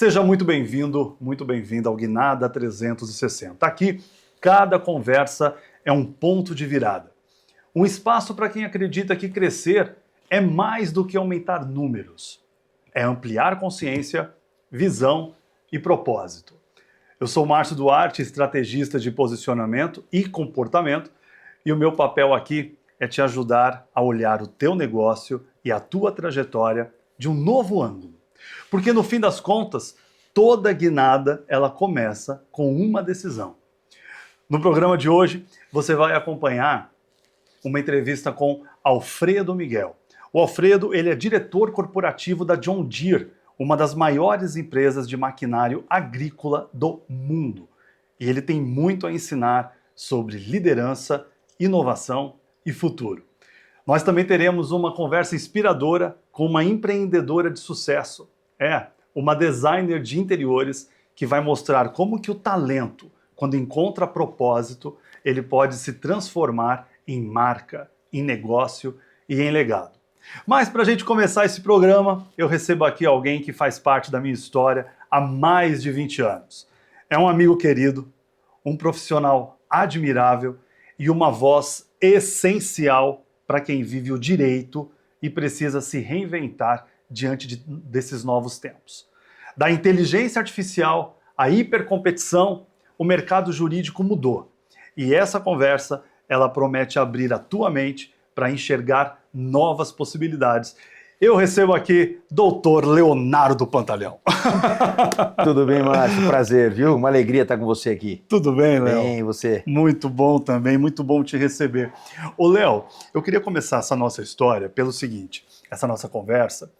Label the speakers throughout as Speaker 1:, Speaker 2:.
Speaker 1: Seja muito bem-vindo, muito bem-vinda ao Guinada 360. Aqui, cada conversa é um ponto de virada. Um espaço para quem acredita que crescer é mais do que aumentar números. É ampliar consciência, visão e propósito. Eu sou Márcio Duarte, estrategista de posicionamento e comportamento, e o meu papel aqui é te ajudar a olhar o teu negócio e a tua trajetória de um novo ângulo. Porque no fim das contas, toda guinada ela começa com uma decisão. No programa de hoje, você vai acompanhar uma entrevista com Alfredo Miguel. O Alfredo, ele é diretor corporativo da John Deere, uma das maiores empresas de maquinário agrícola do mundo. E ele tem muito a ensinar sobre liderança, inovação e futuro. Nós também teremos uma conversa inspiradora com uma empreendedora de sucesso. Uma designer de interiores que vai mostrar como que o talento, quando encontra propósito, ele pode se transformar em marca, em negócio e em legado. Mas para a gente começar esse programa, eu recebo aqui alguém que faz parte da minha história há mais de 20 anos. É um amigo querido, um profissional admirável e uma voz essencial para quem vive o direito e precisa se reinventar diante desses novos tempos. Da inteligência artificial à hipercompetição, o mercado jurídico mudou. E essa conversa, ela promete abrir a tua mente para enxergar novas possibilidades. Eu recebo aqui Dr. Leonardo Pantaleão.
Speaker 2: Tudo bem, Márcio? Prazer, viu? Uma alegria estar com você aqui.
Speaker 1: Tudo bem, Léo?
Speaker 2: Bem, e você?
Speaker 1: Muito bom também, muito bom te receber. Ô, Léo, eu queria começar essa nossa história pelo seguinte, essa nossa conversa.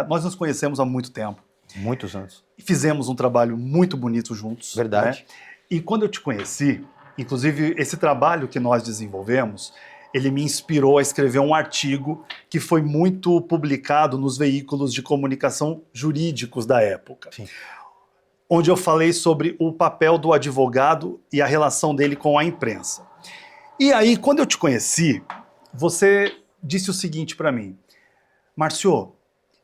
Speaker 1: Nós nos conhecemos há muito tempo.
Speaker 2: Muitos anos.
Speaker 1: Fizemos um trabalho muito bonito juntos.
Speaker 2: Verdade.
Speaker 1: Né? E quando eu te conheci, inclusive esse trabalho que nós desenvolvemos, ele me inspirou a escrever um artigo que foi muito publicado nos veículos de comunicação jurídicos da época.
Speaker 2: Sim.
Speaker 1: Onde eu falei sobre o papel do advogado e a relação dele com a imprensa. E aí, quando eu te conheci, você disse o seguinte para mim: Márcio,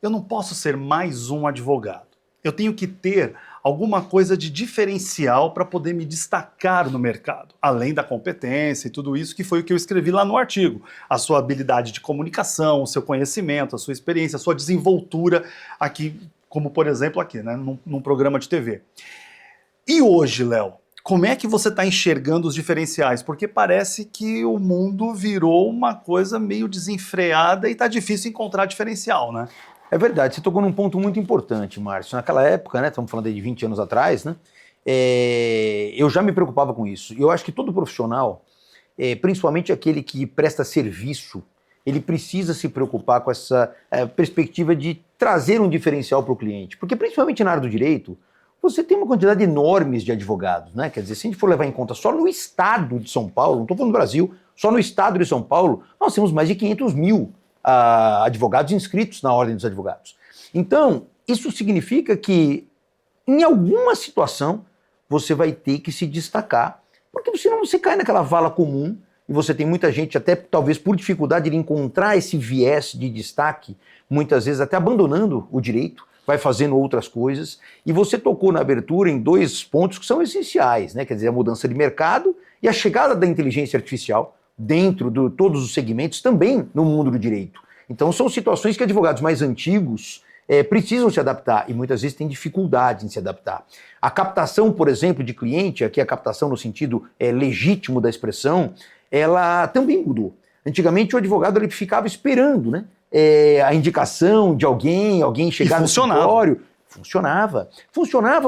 Speaker 1: eu não posso ser mais um advogado. Eu tenho que ter alguma coisa de diferencial para poder me destacar no mercado, além da competência e tudo isso, que foi o que eu escrevi lá no artigo. A sua habilidade de comunicação, o seu conhecimento, a sua experiência, a sua desenvoltura aqui, como por exemplo aqui, né, num programa de TV. E hoje, Léo, como é que você está enxergando os diferenciais? Porque parece que o mundo virou uma coisa meio desenfreada e está difícil encontrar diferencial, né?
Speaker 2: É verdade, você tocou num ponto muito importante, Márcio. Naquela época, né, estamos falando aí de 20 anos atrás, né, eu já me preocupava com isso. E eu acho que todo profissional, principalmente aquele que presta serviço, ele precisa se preocupar com essa perspectiva de trazer um diferencial para o cliente. Porque principalmente na área do direito, você tem uma quantidade enorme de advogados, né? Quer dizer, se a gente for levar em conta só no estado de São Paulo, não estou falando do Brasil, só no estado de São Paulo, nós temos mais de 500 mil advogados inscritos na Ordem dos Advogados. Então, isso significa que, em alguma situação, você vai ter que se destacar, porque senão você cai naquela vala comum, e você tem muita gente, até talvez por dificuldade de encontrar esse viés de destaque, muitas vezes até abandonando o direito, vai fazendo outras coisas, e você tocou na abertura em dois pontos que são essenciais, né? Quer dizer, a mudança de mercado e a chegada da inteligência artificial dentro de todos os segmentos, também no mundo do direito. Então são situações que advogados mais antigos precisam se adaptar e muitas vezes têm dificuldade em se adaptar. A captação, por exemplo, de cliente, aqui a captação no sentido legítimo da expressão, ela também mudou. Antigamente o advogado ele ficava esperando, né, a indicação de alguém chegar no escritório. Funcionava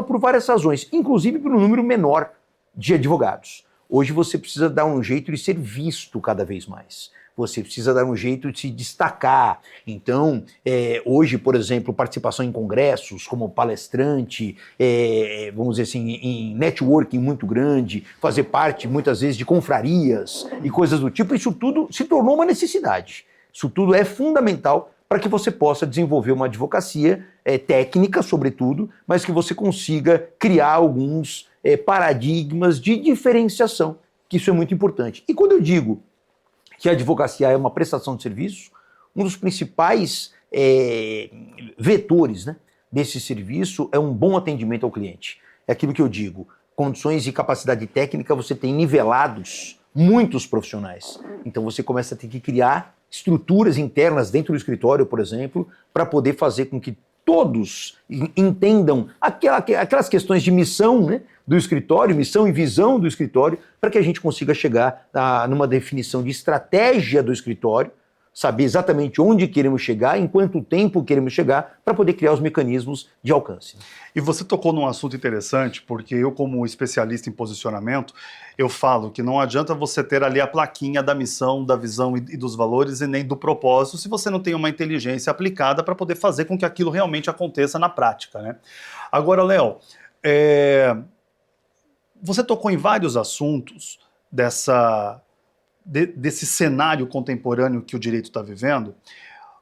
Speaker 2: por várias razões, inclusive pelo número menor de advogados. Hoje você precisa dar um jeito de ser visto cada vez mais. Você precisa dar um jeito de se destacar. Então, hoje, por exemplo, participação em congressos, como palestrante, vamos dizer assim, em networking muito grande, fazer parte, muitas vezes, de confrarias e coisas do tipo, isso tudo se tornou uma necessidade. Isso tudo é fundamental para que você possa desenvolver uma advocacia técnica, sobretudo, mas que você consiga criar alguns paradigmas de diferenciação, que isso é muito importante. E quando eu digo que a advocacia é uma prestação de serviço, um dos principais vetores, né, desse serviço é um bom atendimento ao cliente. É aquilo que eu digo, condições e capacidade técnica você tem nivelados muitos profissionais. Então você começa a ter que criar estruturas internas dentro do escritório, por exemplo, para poder fazer com que todos entendam aquelas questões de missão, né, do escritório, missão e visão do escritório, para que a gente consiga chegar numa definição de estratégia do escritório, saber exatamente onde queremos chegar, em quanto tempo queremos chegar, para poder criar os mecanismos de alcance.
Speaker 1: E você tocou num assunto interessante, porque eu, como especialista em posicionamento, eu falo que não adianta você ter ali a plaquinha da missão, da visão e dos valores e nem do propósito, se você não tem uma inteligência aplicada para poder fazer com que aquilo realmente aconteça na prática, né? Agora, Léo, você tocou em vários assuntos desse cenário contemporâneo que o direito está vivendo,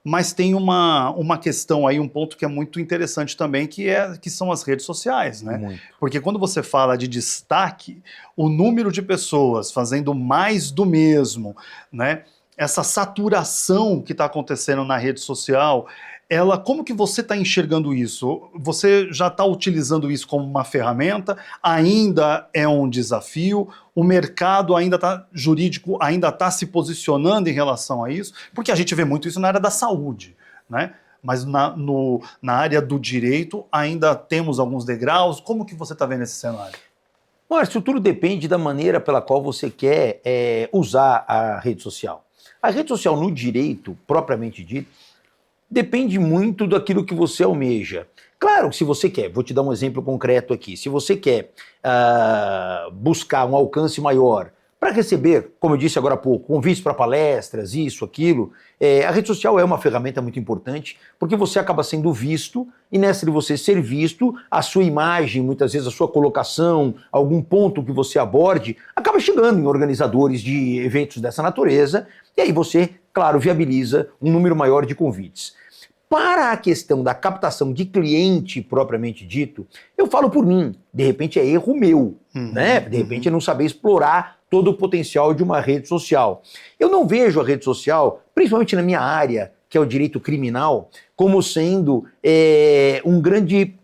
Speaker 1: mas tem uma questão aí, um ponto que é muito interessante também, que são as redes sociais, né?
Speaker 2: Muito.
Speaker 1: Porque quando você fala de destaque, o número de pessoas fazendo mais do mesmo, né? Essa saturação que está acontecendo na rede social, como que você está enxergando isso? Você já está utilizando isso como uma ferramenta? Ainda é um desafio? O mercado jurídico ainda está se posicionando em relação a isso? Porque a gente vê muito isso na área da saúde, né? Mas na área do direito ainda temos alguns degraus. Como que você está vendo esse cenário?
Speaker 2: Márcio, tudo depende da maneira pela qual você quer usar a rede social. A rede social no direito, propriamente dito, depende muito daquilo que você almeja. Claro que se você quer, vou te dar um exemplo concreto aqui, se você quer buscar um alcance maior para receber, como eu disse agora há pouco, convites para palestras, isso, aquilo, a rede social é uma ferramenta muito importante, porque você acaba sendo visto, e nessa de você ser visto, a sua imagem, muitas vezes a sua colocação, algum ponto que você aborde, acaba chegando em organizadores de eventos dessa natureza, e aí você, claro, viabiliza um número maior de convites. Para a questão da captação de cliente propriamente dito, eu falo por mim, de repente é erro meu, né? De repente é não saber explorar todo o potencial de uma rede social. Eu não vejo a rede social, principalmente na minha área, que é o direito criminal, como sendo um grande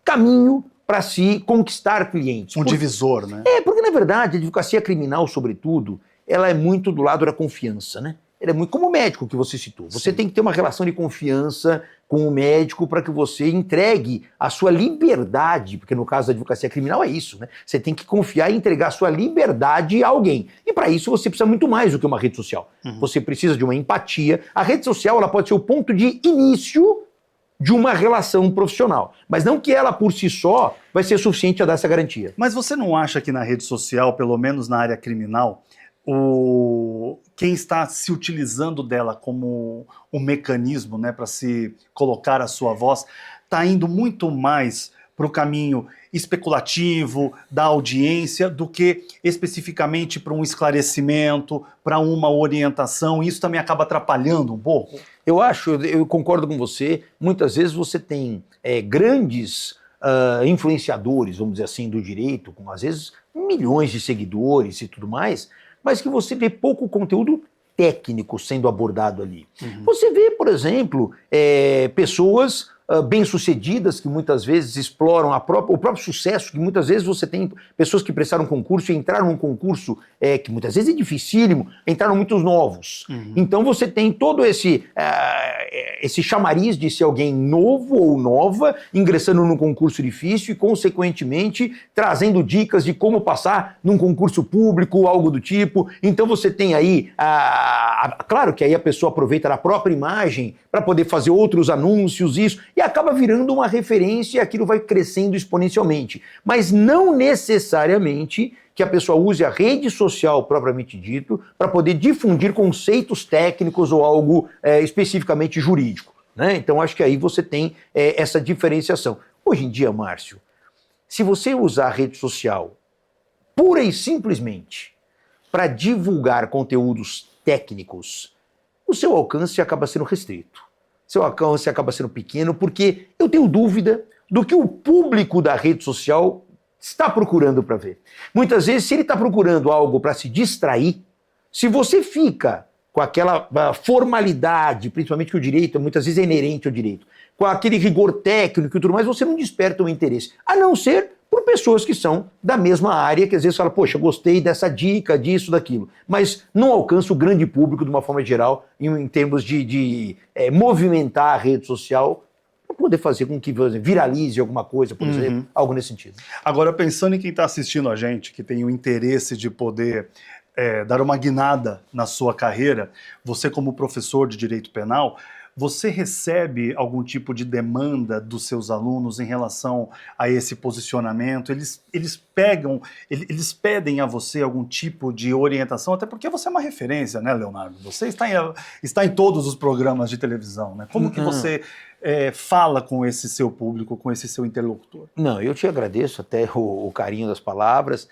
Speaker 2: caminho para se conquistar clientes.
Speaker 1: Divisor, né?
Speaker 2: Porque na verdade a advocacia criminal, sobretudo, ela é muito do lado da confiança, né? Ela é muito como o médico que você citou. Você tem que ter uma relação de confiança com o médico para que você entregue a sua liberdade, porque no caso da advocacia criminal é isso, né? Você tem que confiar e entregar a sua liberdade a alguém. E para isso você precisa muito mais do que uma rede social. Você precisa de uma empatia. A rede social ela pode ser o ponto de início de uma relação profissional, mas não que ela por si só vai ser suficiente a dar essa garantia.
Speaker 1: Mas você não acha que na rede social, pelo menos na área criminal, quem está se utilizando dela como um mecanismo, né, para se colocar a sua voz, está indo muito mais para o caminho especulativo da audiência do que especificamente para um esclarecimento, para uma orientação, e isso também acaba atrapalhando um pouco?
Speaker 2: Eu concordo com você, muitas vezes você tem grandes influenciadores, vamos dizer assim, do direito, com às vezes milhões de seguidores e tudo mais, mas que você vê pouco conteúdo técnico sendo abordado ali. Você vê, por exemplo, pessoas bem-sucedidas que muitas vezes exploram o próprio sucesso, que muitas vezes você tem pessoas que prestaram concurso e entraram num concurso que muitas vezes é dificílimo, entraram muitos novos. Então você tem todo esse chamariz de ser alguém novo ou nova, ingressando num concurso difícil e, consequentemente, trazendo dicas de como passar num concurso público, algo do tipo. Então você tem aí, claro que aí a pessoa aproveita da própria imagem para poder fazer outros anúncios, isso, e acaba virando uma referência e aquilo vai crescendo exponencialmente. Mas não necessariamente que a pessoa use a rede social propriamente dito para poder difundir conceitos técnicos ou algo especificamente jurídico, né? Então acho que aí você tem essa diferenciação. Hoje em dia, Márcio, se você usar a rede social pura e simplesmente para divulgar conteúdos técnicos, o seu alcance acaba sendo restrito. Seu alcance acaba sendo pequeno, porque eu tenho dúvida do que o público da rede social está procurando para ver. Muitas vezes, se ele está procurando algo para se distrair, se você fica com aquela formalidade, principalmente que o direito muitas vezes é inerente ao direito, com aquele rigor técnico e tudo mais, você não desperta o interesse. A não ser por pessoas que são da mesma área, que às vezes falam, poxa, gostei dessa dica, disso, daquilo. Mas não alcança o grande público de uma forma geral, em termos de movimentar a rede social, para poder fazer com que viralize alguma coisa, por exemplo, algo nesse sentido.
Speaker 1: Agora, pensando em quem está assistindo a gente, que tem o interesse de poder dar uma guinada na sua carreira, você como professor de direito penal, você recebe algum tipo de demanda dos seus alunos em relação a esse posicionamento? Eles pedem a você algum tipo de orientação, até porque você é uma referência, né, Leonardo? Você está em todos os programas de televisão, né? Como que você fala com esse seu público, com esse seu interlocutor?
Speaker 2: Não, eu te agradeço até o carinho das palavras.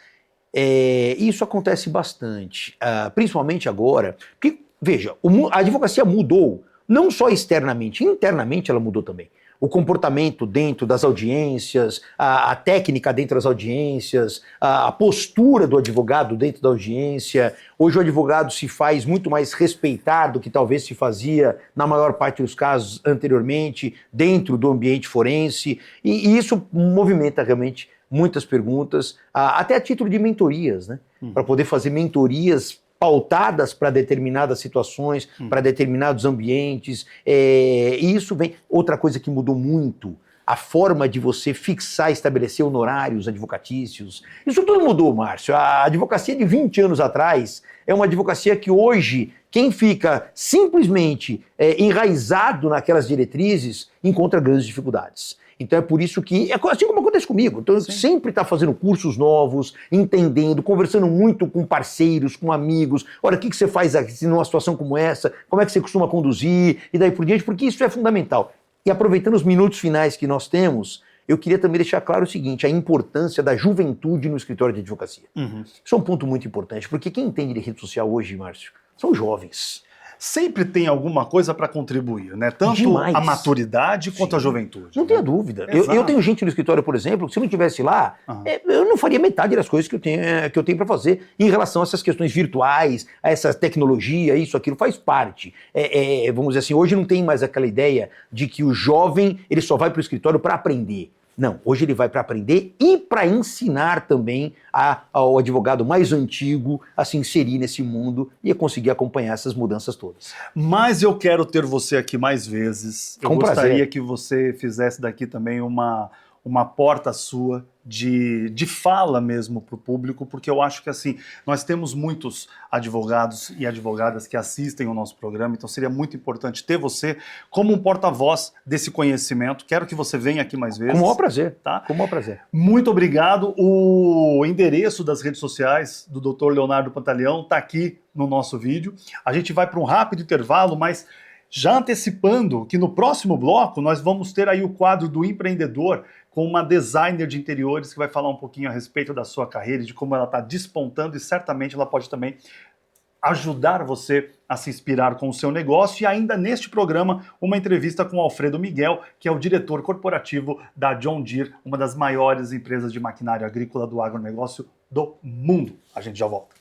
Speaker 2: Isso acontece bastante, principalmente agora, porque, veja, a advocacia mudou, não só externamente, internamente ela mudou também. O comportamento dentro das audiências, a técnica dentro das audiências, a postura do advogado dentro da audiência. Hoje o advogado se faz muito mais respeitar do que talvez se fazia na maior parte dos casos anteriormente, dentro do ambiente forense, e isso movimenta realmente muitas perguntas, até a título de mentorias, né? Para poder fazer mentorias pautadas para determinadas situações, para determinados ambientes. E isso vem... Outra coisa que mudou muito, a forma de você fixar e estabelecer honorários advocatícios. Isso tudo mudou, Márcio. A advocacia de 20 anos atrás é uma advocacia que hoje, quem fica simplesmente enraizado naquelas diretrizes, encontra grandes dificuldades. Então é por isso que, assim como acontece comigo, então eu sempre está fazendo cursos novos, entendendo, conversando muito com parceiros, com amigos, olha, o que você faz aqui numa situação como essa, como é que você costuma conduzir, e daí por diante, porque isso é fundamental. E aproveitando os minutos finais que nós temos, eu queria também deixar claro o seguinte, a importância da juventude no escritório de advocacia. Isso é um ponto muito importante, porque quem entende de rede social hoje, Márcio, são jovens.
Speaker 1: Sempre tem alguma coisa para contribuir, né? Tanto
Speaker 2: Demais.
Speaker 1: a maturidade quanto a juventude.
Speaker 2: Não tenha dúvida. Eu tenho gente no escritório, por exemplo, que se eu não estivesse lá, eu não faria metade das coisas que eu tenho para fazer em relação a essas questões virtuais, a essa tecnologia, isso, aquilo, faz parte. Vamos dizer assim, hoje não tem mais aquela ideia de que o jovem ele só vai para o escritório para aprender. Não, hoje ele vai para aprender e para ensinar também ao advogado mais antigo a se inserir nesse mundo e a conseguir acompanhar essas mudanças todas.
Speaker 1: Mas eu quero ter você aqui mais vezes. Eu gostaria
Speaker 2: prazer.
Speaker 1: que você fizesse daqui também uma porta sua de fala mesmo para o público, porque eu acho que assim, nós temos muitos advogados e advogadas que assistem o nosso programa, então seria muito importante ter você como um porta-voz desse conhecimento. Quero que você venha aqui mais vezes.
Speaker 2: Com o maior prazer,
Speaker 1: tá?
Speaker 2: Com o maior prazer.
Speaker 1: Muito obrigado. O endereço das redes sociais do Dr. Leonardo Pantaleão está aqui no nosso vídeo. A gente vai para um rápido intervalo, mas já antecipando que no próximo bloco nós vamos ter aí o quadro do empreendedor com uma designer de interiores que vai falar um pouquinho a respeito da sua carreira e de como ela está despontando, e certamente ela pode também ajudar você a se inspirar com o seu negócio. E ainda neste programa, uma entrevista com o Alfredo Miguel, que é o diretor corporativo da John Deere, uma das maiores empresas de maquinário agrícola do agronegócio do mundo. A gente já volta.